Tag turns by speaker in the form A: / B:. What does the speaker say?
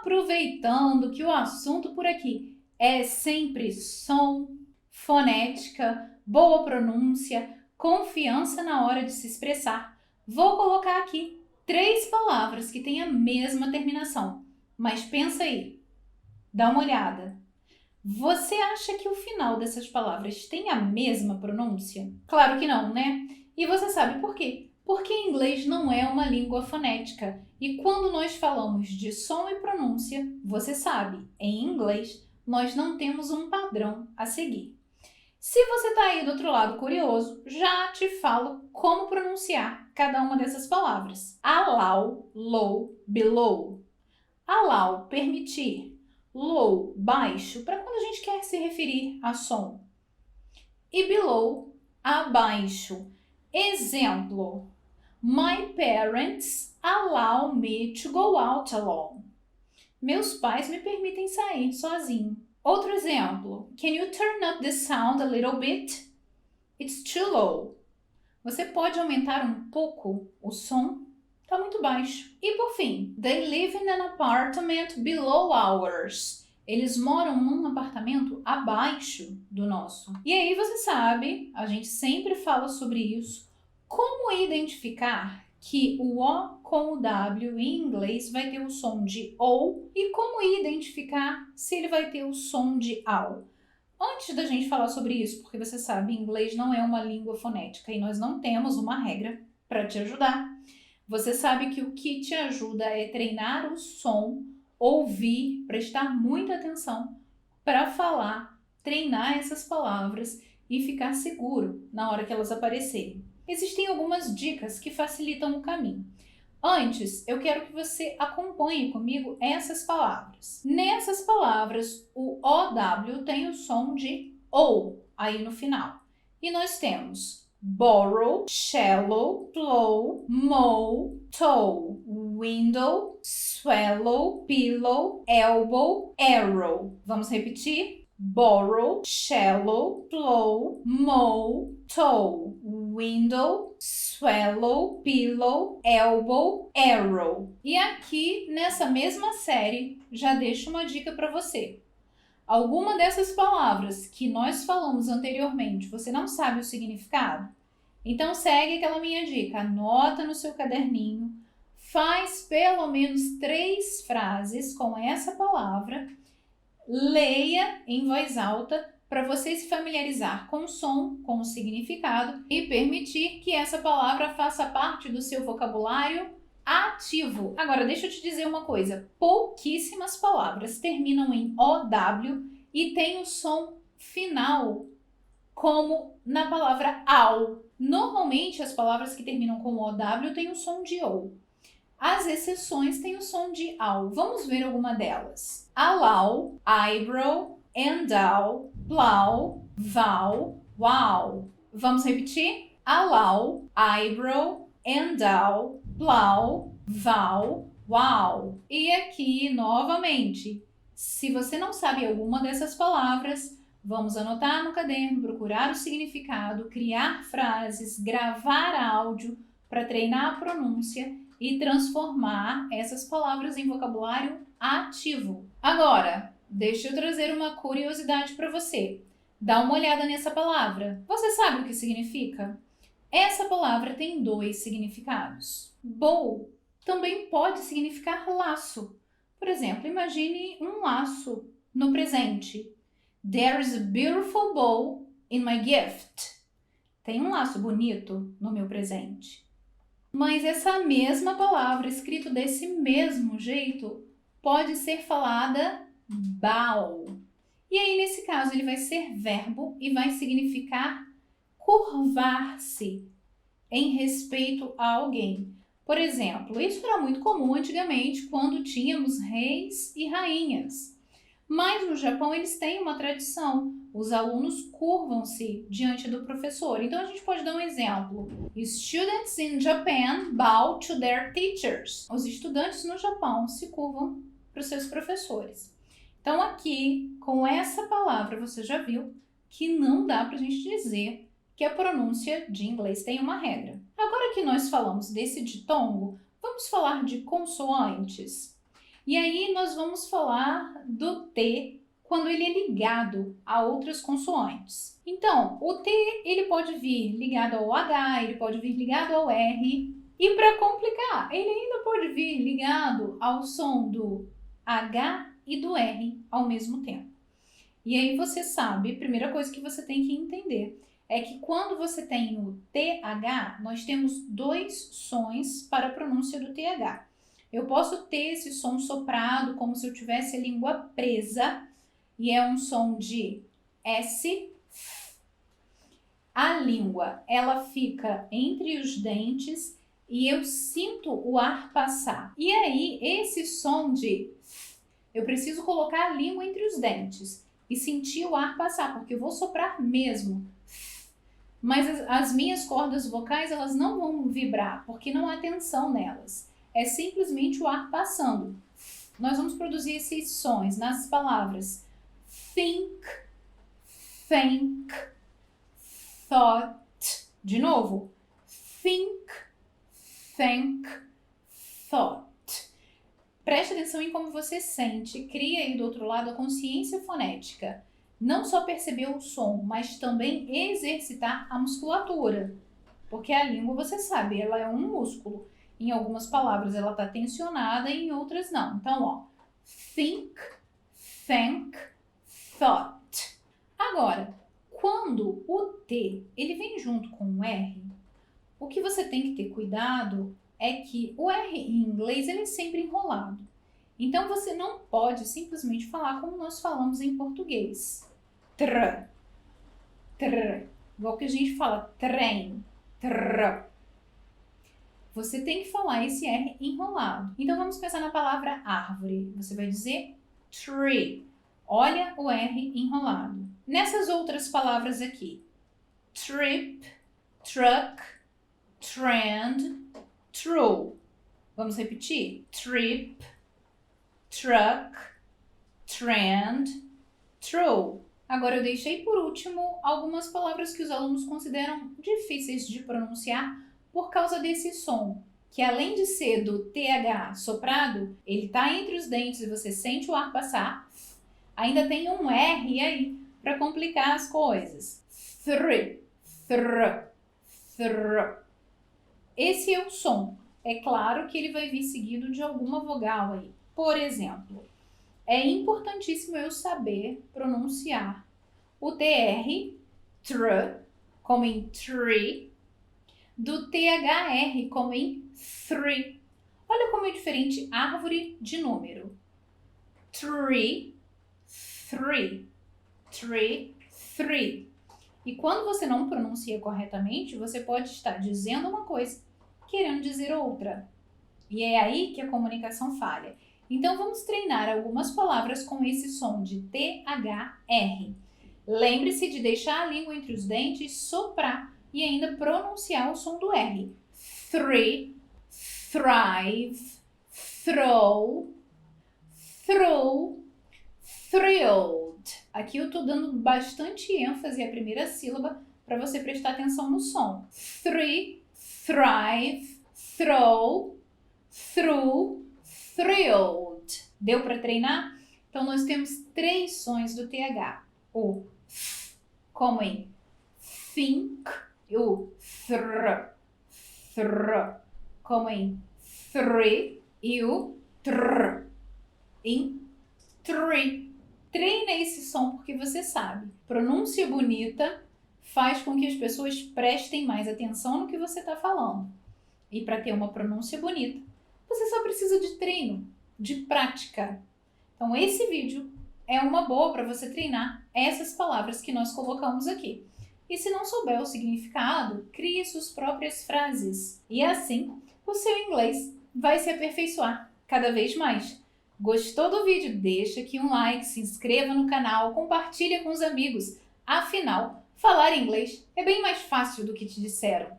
A: Aproveitando que o assunto por aqui é sempre som, fonética, boa pronúncia, confiança na hora de se expressar, vou colocar aqui 3 palavras que têm a mesma terminação. Mas pensa aí, dá uma olhada. Você acha que o final dessas palavras tem a mesma pronúncia? Claro que não, né? E você sabe por quê? Porque inglês não é uma língua fonética. E quando nós falamos de som e pronúncia, você sabe, em inglês, nós não temos um padrão a seguir. Se você está aí do outro lado curioso, já te falo como pronunciar cada uma dessas palavras. Allow, low, below. Allow, permitir. Low, baixo, para quando a gente quer se referir a som. E below, abaixo. Exemplo: My parents allow me to go out alone. Meus pais me permitem sair sozinho. Outro exemplo: Can you turn up the sound a little bit? It's too low. Você pode aumentar um pouco o som? Está muito baixo. E por fim, they live in an apartment below ours. Eles moram num apartamento abaixo do nosso. E aí você sabe, a gente sempre fala sobre isso, como identificar que o O com o W em inglês vai ter o som de OU e como identificar se ele vai ter o som de AU. Antes da gente falar sobre isso, porque você sabe, inglês não é uma língua fonética e nós não temos uma regra para te ajudar. Você sabe que o que te ajuda é treinar o som, ouvir, prestar muita atenção para falar, treinar essas palavras e ficar seguro na hora que elas aparecerem. Existem algumas dicas que facilitam o caminho. Antes, eu quero que você acompanhe comigo essas palavras. Nessas palavras, o OW tem o som de OU aí no final. E nós temos borrow, shallow, flow, mow, toe, window, swallow, pillow, elbow, arrow. Vamos repetir? Borrow, shallow, flow, mow, toe, window, swallow, pillow, elbow, arrow. E aqui, nessa mesma série, já deixo uma dica para você. Alguma dessas palavras que nós falamos anteriormente, você não sabe o significado? Então segue aquela minha dica, anota no seu caderninho, faz pelo menos 3 frases com essa palavra, leia em voz alta para você se familiarizar com o som, com o significado e permitir que essa palavra faça parte do seu vocabulário ativo. Agora, deixa eu te dizer uma coisa, pouquíssimas palavras terminam em OW e tem o som final, como na palavra AU. Normalmente, as palavras que terminam com OW têm o som de OU. As exceções têm o som de AU. Vamos ver alguma delas. Allow, eyebrow, endow, plow, vow, wow. Vamos repetir? Allow, eyebrow, endow, plow, vow, wow. E aqui, novamente, se você não sabe alguma dessas palavras, vamos anotar no caderno, procurar o significado, criar frases, gravar áudio para treinar a pronúncia e transformar essas palavras em vocabulário ativo. Agora, deixa eu trazer uma curiosidade para você. Dá uma olhada nessa palavra. Você sabe o que significa? Essa palavra tem 2 significados. Bow também pode significar laço. Por exemplo, imagine um laço no presente. There is a beautiful bow in my gift. Tem um laço bonito no meu presente. Mas essa mesma palavra, escrito desse mesmo jeito, pode ser falada bow. E aí, nesse caso, ele vai ser verbo e vai significar curvar-se em respeito a alguém. Por exemplo, isso era muito comum antigamente quando tínhamos reis e rainhas. Mas no Japão eles têm uma tradição, os alunos curvam-se diante do professor. Então a gente pode dar um exemplo. Students in Japan bow to their teachers. Os estudantes no Japão se curvam para os seus professores. Então aqui, com essa palavra, você já viu que não dá para a gente dizer que a pronúncia de inglês tem uma regra. Agora que nós falamos desse ditongo, vamos falar de consoantes. E aí nós vamos falar do T quando ele é ligado a outras consoantes. Então, o T ele pode vir ligado ao H, ele pode vir ligado ao R. E para complicar, ele ainda pode vir ligado ao som do H e do R ao mesmo tempo. E aí você sabe, a primeira coisa que você tem que entender é que quando você tem o TH, nós temos dois sons para a pronúncia do TH. Eu posso ter esse som soprado como se eu tivesse a língua presa, e é um som de S. A língua, ela fica entre os dentes e eu sinto o ar passar. E aí, esse som de eu preciso colocar a língua entre os dentes e sentir o ar passar, porque eu vou soprar mesmo. Mas as minhas cordas vocais, elas não vão vibrar, porque não há tensão nelas. É simplesmente o ar passando. Nós vamos produzir esses sons nas palavras think, think, thought. De novo. Think, think, thought. Preste atenção em como você sente, cria aí do outro lado a consciência fonética. Não só perceber o som, mas também exercitar a musculatura. Porque a língua, você sabe, ela é um músculo. Em algumas palavras ela está tensionada e em outras não. Então, ó, think, think, thought. Agora, quando o T ele vem junto com o R, o que você tem que ter cuidado é que o R em inglês ele é sempre enrolado. Então você não pode simplesmente falar como nós falamos em português. Tr, tr, igual que a gente fala trem, tr. Você tem que falar esse R enrolado. Então vamos pensar na palavra árvore. Você vai dizer tree. Olha o R enrolado. Nessas outras palavras aqui, trip, truck, trend, true. Vamos repetir? Trip, truck, trend, true. Agora eu deixei por último algumas palavras que os alunos consideram difíceis de pronunciar por causa desse som, que além de ser do TH soprado, ele está entre os dentes e você sente o ar passar, ainda tem um R aí para complicar as coisas. Thr, thr, thr. Esse é o som. É claro que ele vai vir seguido de alguma vogal aí. Por exemplo, é importantíssimo eu saber pronunciar o TR, tr, como em tree, do THR, como em three. Olha como é diferente árvore de número. Tree, three, tree, three. E quando você não pronuncia corretamente, você pode estar dizendo uma coisa, querendo dizer outra. E é aí que a comunicação falha. Então vamos treinar algumas palavras com esse som de THR. Lembre-se de deixar a língua entre os dentes, soprar e ainda pronunciar o som do R. Three, thrive, throw, through, thrilled. Aqui eu estou dando bastante ênfase à primeira sílaba para você prestar atenção no som. Three, thrive, throw, through, thrilled. Deu para treinar? Então nós temos 3 sons do TH. O F, como em think, e o thr, thr, como em three, e o tr, em tree. Treina esse som porque você sabe. Pronúncia bonita faz com que as pessoas prestem mais atenção no que você está falando. E para ter uma pronúncia bonita, você só precisa de treino, de prática. Então esse vídeo é uma boa para você treinar essas palavras que nós colocamos aqui. E se não souber o significado, crie suas próprias frases. E assim, o seu inglês vai se aperfeiçoar cada vez mais. Gostou do vídeo? Deixa aqui um like, se inscreva no canal, compartilha com os amigos. Afinal, falar inglês é bem mais fácil do que te disseram.